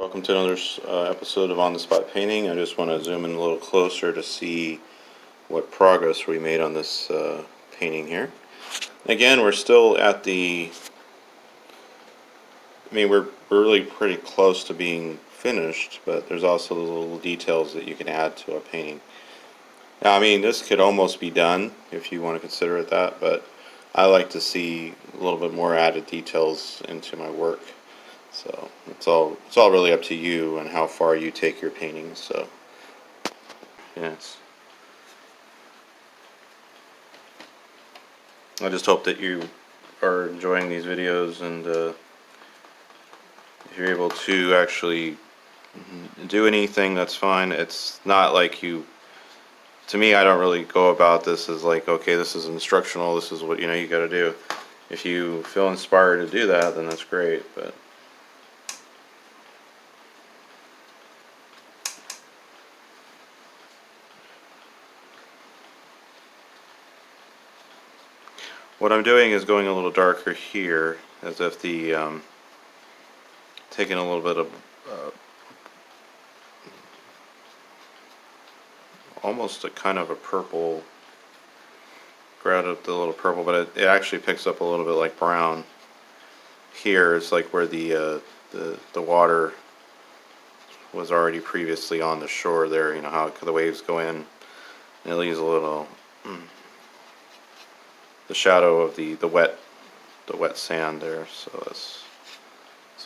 Welcome to another episode of On the Spot Painting. I just want to zoom in a little closer to see what progress we made on this painting here. Again, we're still at we're really pretty close to being finished, but there's also the little details that you can add to a painting. Now, this could almost be done if you want to consider it that, but I like to see a little bit more added details into my work. So it's all really up to you and how far you take your paintings. So yes, I just hope that you are enjoying these videos, and if you're able to actually do anything, that's fine. It's not like to me, I don't really go about this as like, okay, this is instructional, this is what you got to do. If you feel inspired to do that, then that's great. But what I'm doing is going a little darker here, as if taking a little bit of almost a kind of a purple, grab up the little purple, but it actually picks up a little bit like brown. Here it's like where the water was already previously on the shore there, how the waves go in, and it leaves a little the shadow of the wet sand there. So that's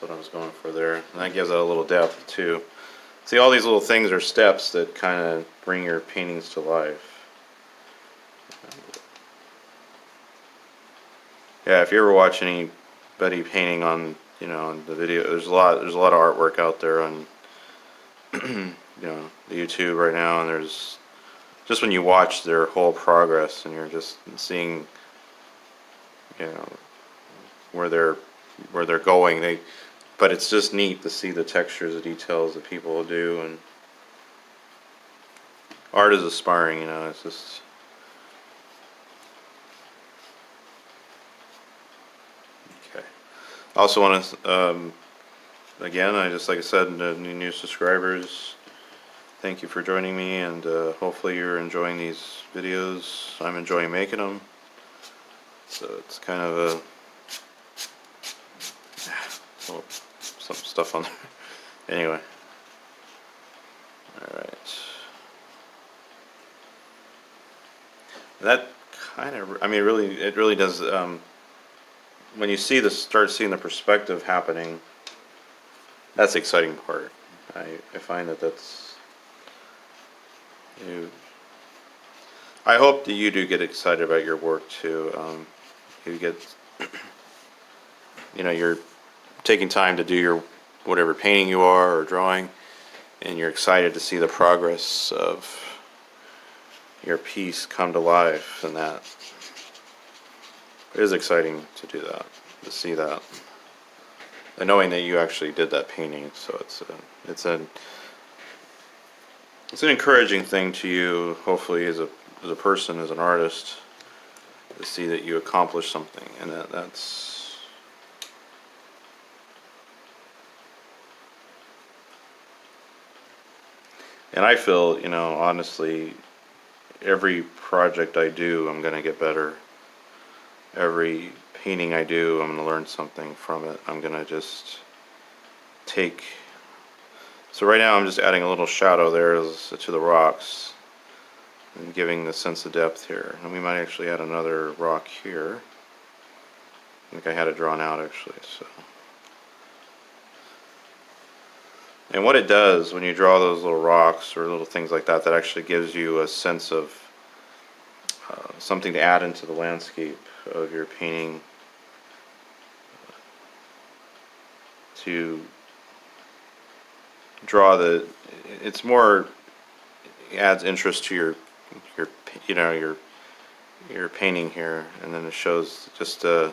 what I was going for there, and that gives it a little depth too. See, all these little things are steps that kind of bring your paintings to life. Yeah, if you ever watch anybody painting on on the video, there's a lot of artwork out there on the YouTube right now, and there's just when you watch their whole progress and you're just seeing where they're going, but it's just neat to see the textures, the details that people do, and art is aspiring, it's just okay. I also want to again, like I said, new subscribers, thank you for joining me, and hopefully you're enjoying these videos. I'm enjoying making them, so it's kind of some stuff on there. Anyway, all right. That kind of, it really does. When you start seeing the perspective happening, that's the exciting part. I find that's I hope that you do get excited about your work too. You get, you're taking time to do your whatever painting you are or drawing, and you're excited to see the progress of your piece come to life, and that it is exciting to do that, to see that, and knowing that you actually did that painting. So it's an encouraging thing to you, hopefully, as a person, as an artist, to see that you accomplished something, and that's. And I feel, honestly, every project I do, I'm going to get better. Every painting I do, I'm going to learn something from it. I'm going to just take. So right now I'm just adding a little shadow there to the rocks and giving the sense of depth here. And we might actually add another rock here. I think I had it drawn out actually. So. And what it does when you draw those little rocks or little things like that, that actually gives you a sense of something to add into the landscape of your painting, to draw it's more, it adds interest to your painting here, and then it shows just a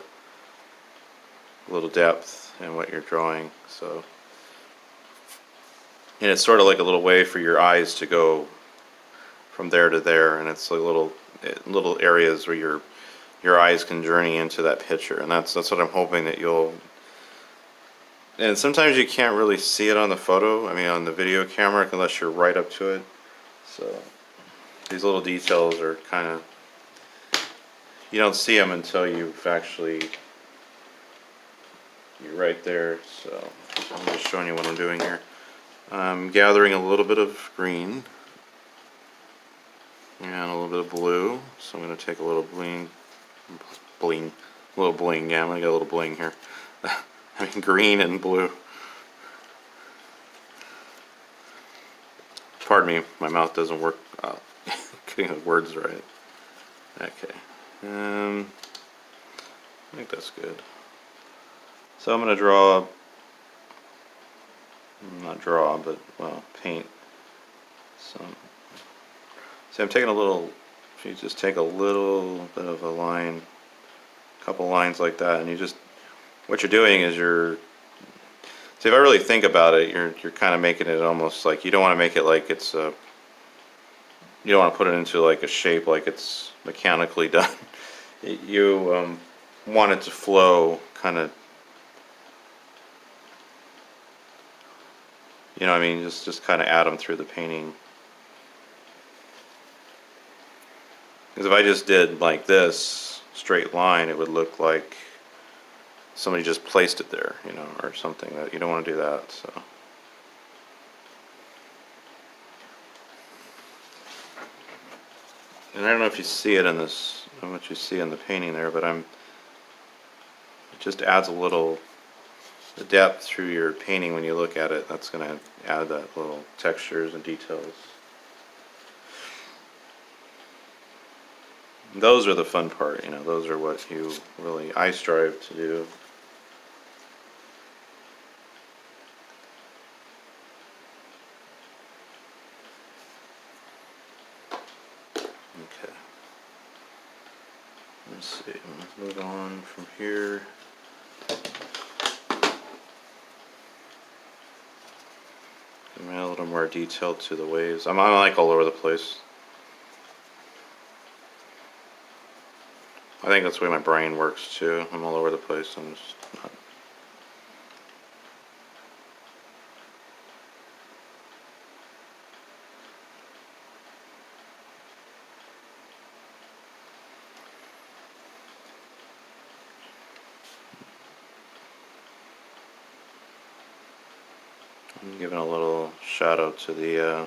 little depth in what you're drawing. So. And it's sort of like a little way for your eyes to go from there to there, and it's like little areas where your eyes can journey into that picture, and that's what I'm hoping that you'll And sometimes you can't really see it on the photo, I mean on the video camera, unless you're right up to it. So these little details are kind of, you don't see them until you've actually, you're right there. So I'm just showing you what I'm doing here. I'm gathering a little bit of green and a little bit of blue. So I'm going to take a little bling, a little bling, yeah, I'm going to get a little bling here. I mean green and blue. Pardon me, my mouth doesn't work getting the words right. Okay. I think that's good. So I'm going to draw, not draw, but, well, paint some. See, I'm taking a little, if you just take a little bit of a line, a couple lines like that, and you just, what you're doing is see, if I really think about it, you're kind of making it almost like, you don't want to make it like it's you don't want to put it into like a shape like it's mechanically done. You want it to flow kind of, you know what I mean, just kind of add them through the painting. Because if I just did like this straight line, it would look like somebody just placed it there, you know, or something. That you don't want to do that. So and I don't know if you see it in this, how much you see in the painting there, but it just adds a little depth through your painting when you look at it. That's going to add that little textures and details. Those are the fun part, you know, those are what I strive to do. Okay. Let's see, let's move on from here. Add a little more detail to the waves. I'm like all over the place. I think that's the way my brain works too. I'm all over the place. I'm just not. I'm giving a little shadow to the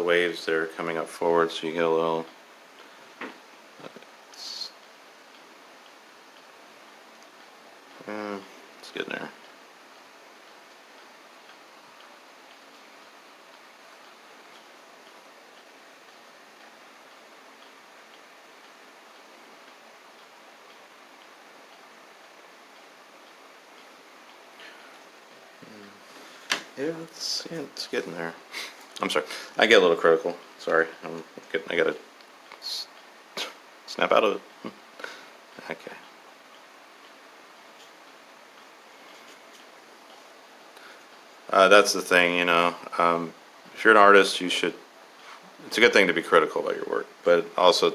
waves that are coming up forward, so you get a little. It's getting there. Yeah, it's getting there. I'm sorry. I get a little critical. Sorry. I gotta snap out of it. Okay. That's the thing, you know. If you're an artist, it's a good thing to be critical about your work, but also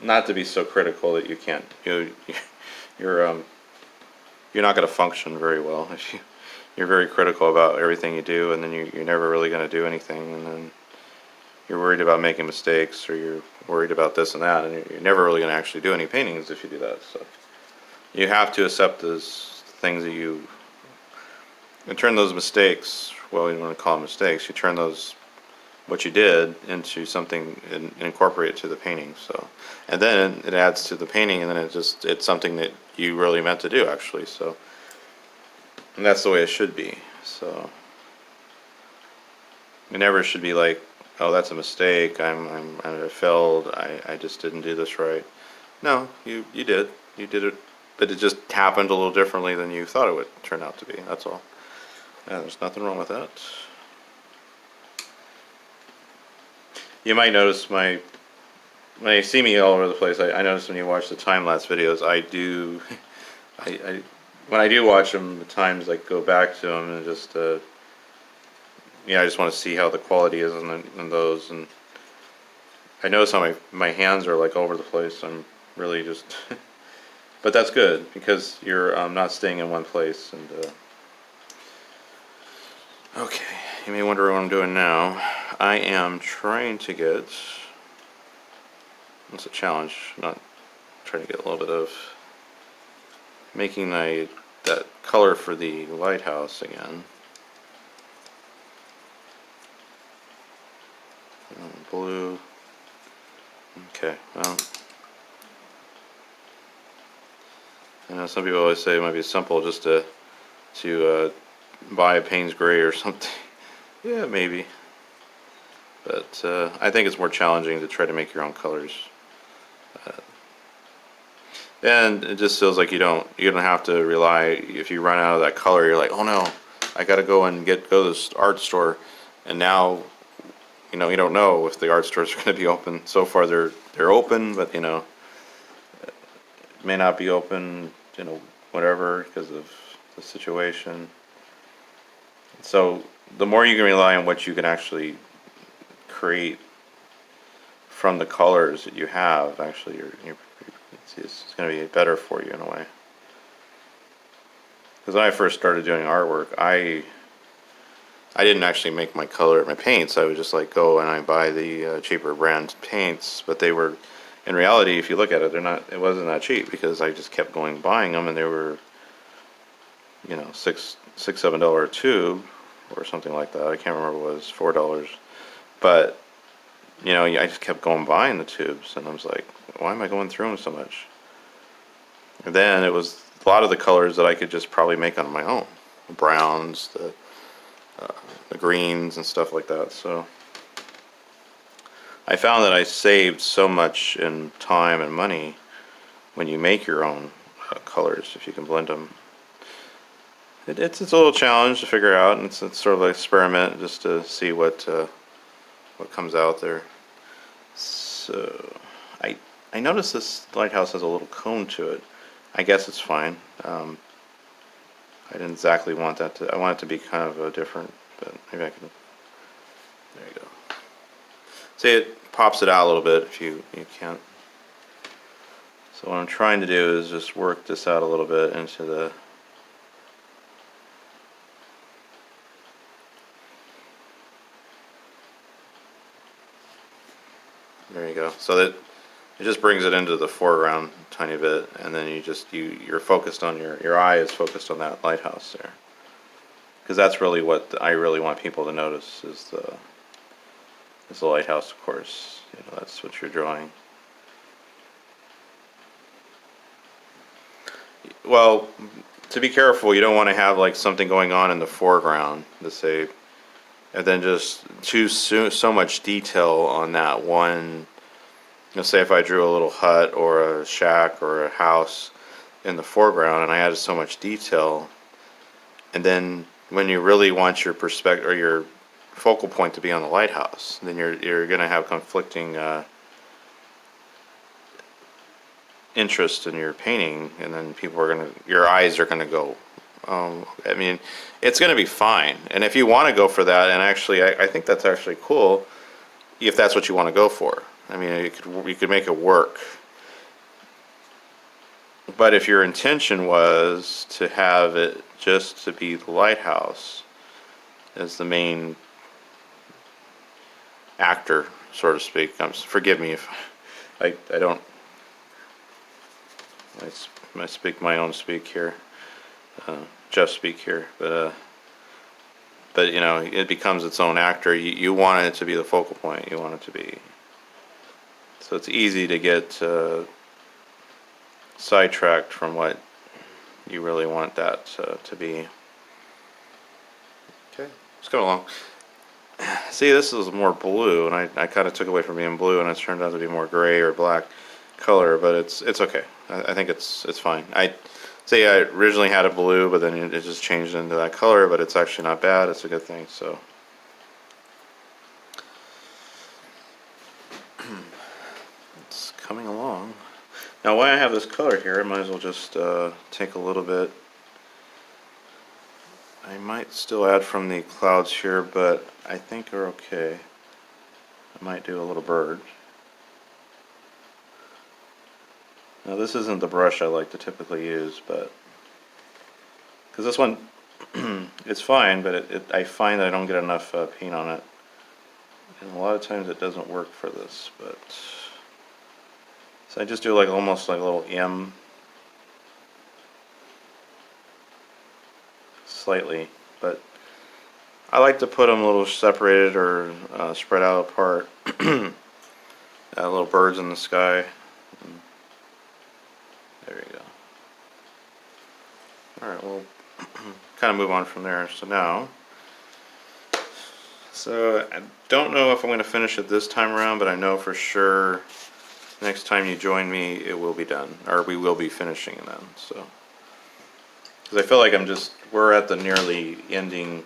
not to be so critical that you can't, you're not going to function very well if you're very critical about everything you do, and then you're never really going to do anything, and then you're worried about making mistakes, or you're worried about this and that, and you're never really going to actually do any paintings if you do that. So you have to accept those things that and turn those mistakes, well, you don't want to call them mistakes, you turn those, what you did, into something and incorporate it to the painting. So, and then it adds to the painting, and then it's something that you really meant to do, actually. So, and that's the way it should be. So it never should be like, oh, that's a mistake, I failed, I just didn't do this right. No, you did it, but it just happened a little differently than you thought it would turn out to be. That's all. Yeah, there's nothing wrong with that. You might notice when you see me all over the place, I notice when you watch the time-lapse videos, when I do watch them, at times I go back to them and just, I just want to see how the quality is in those, and I notice how my hands are like all over the place. I'm really just, But that's good because you're not staying in one place. And okay, you may wonder what I'm doing now. I am trying to get. It's a challenge. Not trying to get a little bit of making that color for the lighthouse again. Blue. Okay, well, I know some people always say it might be simple just to buy a Payne's Gray or something. Yeah, maybe. But I think it's more challenging to try to make your own colors. And it just feels like you don't have to rely, if you run out of that color, you're like, oh no, I gotta go and go to this art store, and now you don't know if the art stores are going to be open. So far they're open, but it may not be open, whatever, because of the situation. So the more you can rely on what you can actually create from the colors that you have, actually it's going to be better for you in a way. Because when I first started doing artwork, I didn't actually make my paints. I would just like go and I buy the cheaper brand paints, but they were, in reality, if you look at it, it wasn't that cheap because I just kept going buying them, and they were, $6-7 a tube or something like that. I can't remember what it was, $4. But I just kept going buying the tubes, and I was like, why am I going through them so much? And then it was a lot of the colors that I could just probably make on my own, the browns, the greens and stuff like that. So I found that I saved so much in time and money when you make your own colors, if you can blend them. It's a little challenge to figure out, and it's sort of an experiment just to see what comes out there. So I noticed this lighthouse has a little cone to it. I guess it's fine. I didn't exactly want that to. I want it to be kind of a different, but maybe I can. There you go. See, it pops it out a little bit if you can't. So what I'm trying to do is just work this out a little bit into the. There you go. So that it just brings it into the foreground a tiny bit, and then you're focused on your eye is focused on that lighthouse there, because that's really what I really want people to notice is the lighthouse. Of course, that's what you're drawing. Well, to be careful, you don't want to have like something going on in the foreground, to say, and then just choose so much detail on that one. Say if I drew a little hut or a shack or a house in the foreground and I added so much detail, and then when you really want your perspective or your focal point to be on the lighthouse, then you're going to have conflicting interest in your painting, and then your eyes are going to go. I mean, it's going to be fine, and if you want to go for that, and actually, I think that's actually cool, if that's what you want to go for. I mean, you could make it work. But if your intention was to have it just to be the lighthouse as the main actor, so to speak, forgive me if I don't. I speak my own speak here, just speak here, but it becomes its own actor. You want it to be the focal point. You want it to be. So it's easy to get sidetracked from what you really want that to be. Okay, let's go along. See, this is more blue, and I kind of took away from being blue, and it's turned out to be more gray or black color, but it's okay. I think it's fine. I originally had a blue, but then it just changed into that color, but it's actually not bad. It's a good thing. So. Coming along. Now, why I have this color here, I might as well just take a little bit. I might still add from the clouds here, but I think they're okay. I might do a little bird. Now this isn't the brush I like to typically use, but because this one it's fine, but I find I don't get enough paint on it, and a lot of times it doesn't work for this. But so I just do like almost like a little M, slightly, but I like to put them a little separated or spread out apart. Little birds in the sky. There you go. Alright, we'll kind of move on from there. So I don't know if I'm going to finish it this time around, but I know for sure next time you join me it will be done, or we will be finishing then. So, because I feel like we're at the nearly ending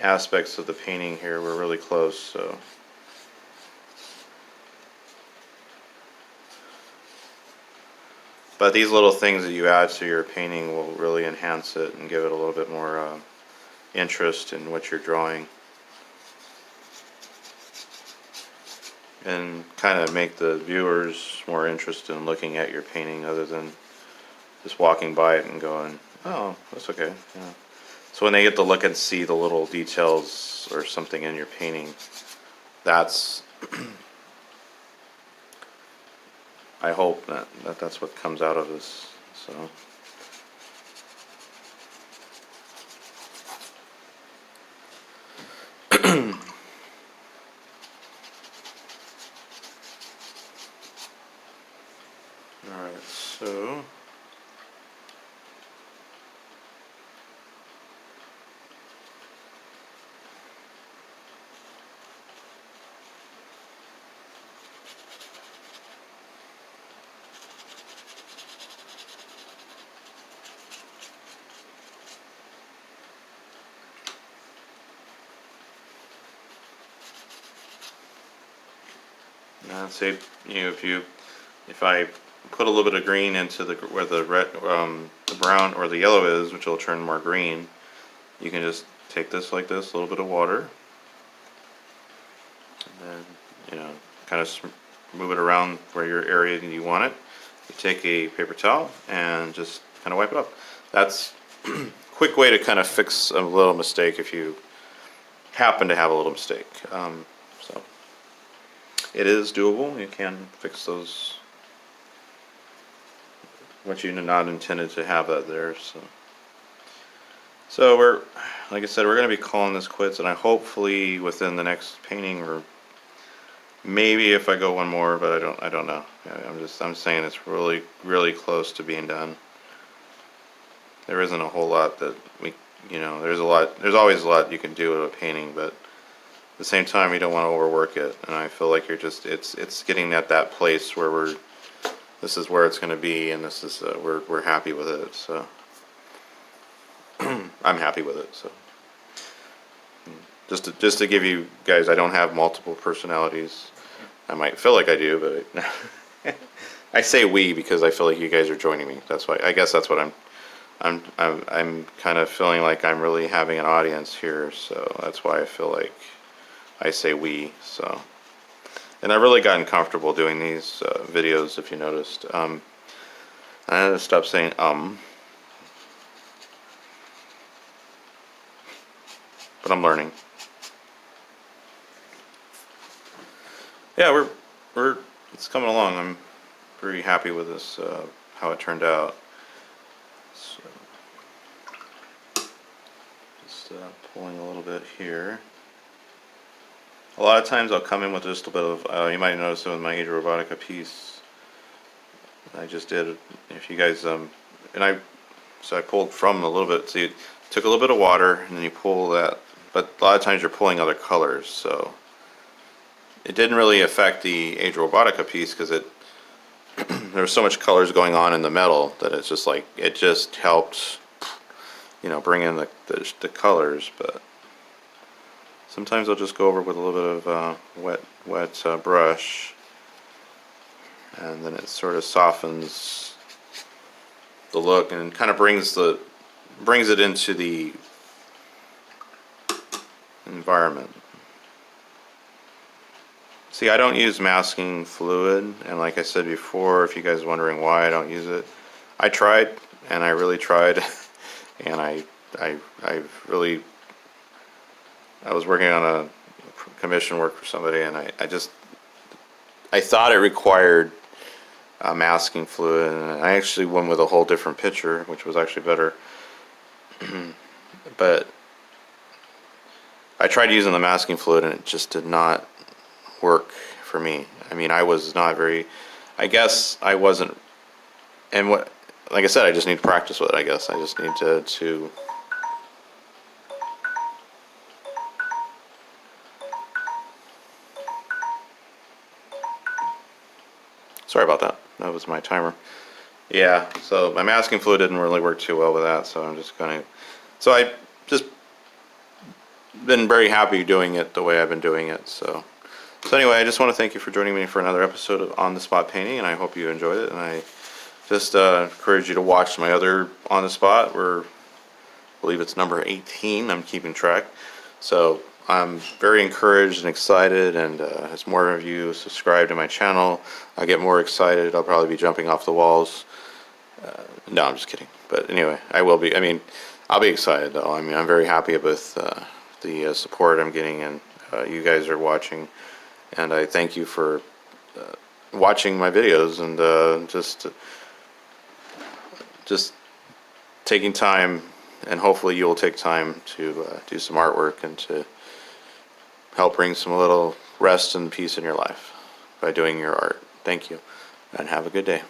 aspects of the painting here. We're really close, so. But these little things that you add to your painting will really enhance it and give it a little bit more interest in what you're drawing. And kind of make the viewers more interested in looking at your painting other than just walking by it and going, oh, that's okay. Yeah. So when they get to look and see the little details or something in your painting, that's I hope that's what comes out of this. So alright, so say, if I put a little bit of green into where the red, the brown or the yellow is, which will turn more green, you can just take this like this, a little bit of water, and then kind of move it around where your area you want it. You take a paper towel and just kind of wipe it up. That's a quick way to kind of fix a little mistake if you happen to have a little mistake. So it is doable. You can fix those what you're not intended to have that there. So we're, like I said, we're going to be calling this quits, and I hopefully within the next painting, or maybe if I go one more, but I don't know. I'm saying it's really close to being done. There isn't a whole lot that there's always a lot you can do with a painting, but at the same time you don't want to overwork it, and I feel like it's getting at that place where this is where it's going to be, and this is we're happy with it. So I'm happy with it. So just to give you guys, I don't have multiple personalities. I might feel like I do, but I say we because I feel like you guys are joining me. That's why I guess that's what I'm kind of feeling like I'm really having an audience here. So that's why I feel like I say we. So, and I've really gotten comfortable doing these videos. If you noticed, I had to stop saying but I'm learning. Yeah, it's coming along. I'm pretty happy with this, how it turned out. So, just pulling a little bit here. A lot of times I'll come in with just a bit of, you might notice it with my Age of Robotica piece. I just did, if you guys, so I pulled from a little bit, so you took a little bit of water and then you pull that, but a lot of times you're pulling other colors, so it didn't really affect the Age of Robotica piece because there was so much colors going on in the metal that it's just like, it just helped, bring in the colors. But sometimes I'll just go over with a little bit of wet brush, and then it sort of softens the look and kind of brings it into the environment. See, I don't use masking fluid, and like I said before, if you guys are wondering why I don't use it, I tried, and I really tried, and I really, I was working on a commission work for somebody, and I thought it required masking fluid, and I actually went with a whole different picture, which was actually better. But I tried using the masking fluid, and it just did not work for me. I mean, I was not very, I guess I wasn't, and what, like I said, I just need to practice with it, I guess. I just need to sorry about that. That was my timer. Yeah, so my masking fluid didn't really work too well with that, so I'm just gonna, so I just been very happy doing it the way I've been doing it, so anyway, I just want to thank you for joining me for another episode of On the Spot Painting, and I hope you enjoyed it. And I just encourage you to watch my other On the Spot, where I believe it's number 18. I'm keeping track. So I'm very encouraged and excited, and as more of you subscribe to my channel, I get more excited. I'll probably be jumping off the walls. No, I'm just kidding. But anyway, I will be. I mean, I'll be excited though. I mean, I'm very happy with the support I'm getting, and you guys are watching. And I thank you for watching my videos, and just taking time, and hopefully you'll take time to do some artwork and to help bring some little rest and peace in your life by doing your art. Thank you, and have a good day.